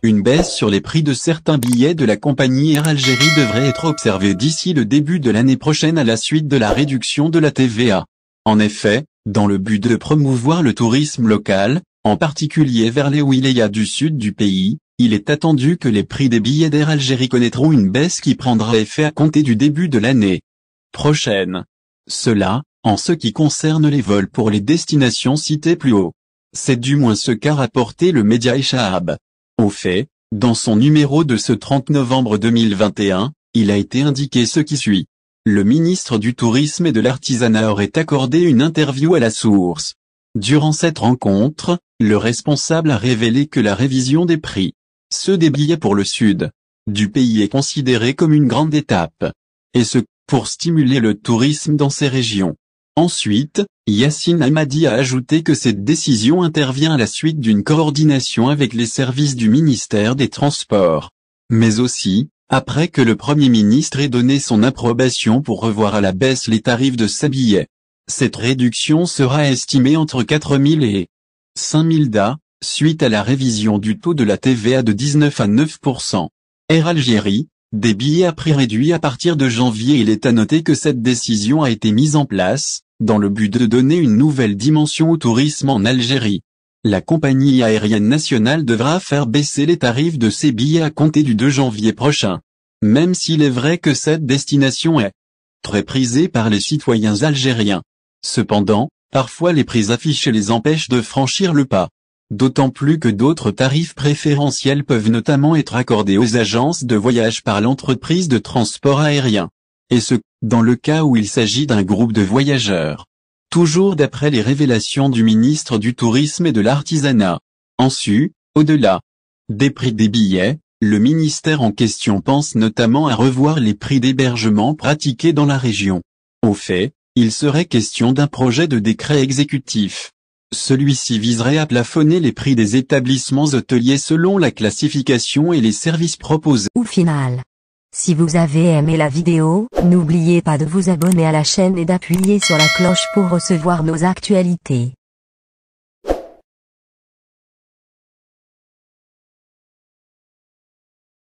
Une baisse sur les prix de certains billets de la compagnie Air Algérie devrait être observée d'ici le début de l'année prochaine à la suite de la réduction de la TVA. En effet, dans le but de promouvoir le tourisme local, en particulier vers les wilayas du sud du pays, il est attendu que les prix des billets d'Air Algérie connaîtront une baisse qui prendra effet à compter du début de l'année prochaine. Cela, en ce qui concerne les vols pour les destinations citées plus haut. C'est du moins ce qu'a rapporté le média Eshahab. Au fait, dans son numéro de ce 30 novembre 2021, il a été indiqué ce qui suit. Le ministre du Tourisme et de l'Artisanat aurait accordé une interview à la source. Durant cette rencontre, le responsable a révélé que la révision des prix, ceux des billets pour le sud du pays est considérée comme une grande étape. Et ce, pour stimuler le tourisme dans ces régions. Ensuite, Yassine Hamadi a ajouté que cette décision intervient à la suite d'une coordination avec les services du ministère des Transports. Mais aussi, après que le Premier ministre ait donné son approbation pour revoir à la baisse les tarifs de ces billets. Cette réduction sera estimée entre 4 000 et 5 000 DA, suite à la révision du taux de la TVA de 19 à 9%. Air Algérie, des billets à prix réduit à partir de janvier. Il est à noter que cette décision a été mise en place, dans le but de donner une nouvelle dimension au tourisme en Algérie. La compagnie aérienne nationale devra faire baisser les tarifs de ses billets à compter du 2 janvier prochain. Même s'il est vrai que cette destination est très prisée par les citoyens algériens. Cependant, parfois les prix affichés les empêchent de franchir le pas. D'autant plus que d'autres tarifs préférentiels peuvent notamment être accordés aux agences de voyage par l'entreprise de transport aérien. Et ce, dans le cas où il s'agit d'un groupe de voyageurs. Toujours d'après les révélations du ministre du Tourisme et de l'Artisanat. Ensuite, au-delà des prix des billets, le ministère en question pense notamment à revoir les prix d'hébergement pratiqués dans la région. Au fait, il serait question d'un projet de décret exécutif. Celui-ci viserait à plafonner les prix des établissements hôteliers selon la classification et les services proposés. Au final, si vous avez aimé la vidéo, n'oubliez pas de vous abonner à la chaîne et d'appuyer sur la cloche pour recevoir nos actualités.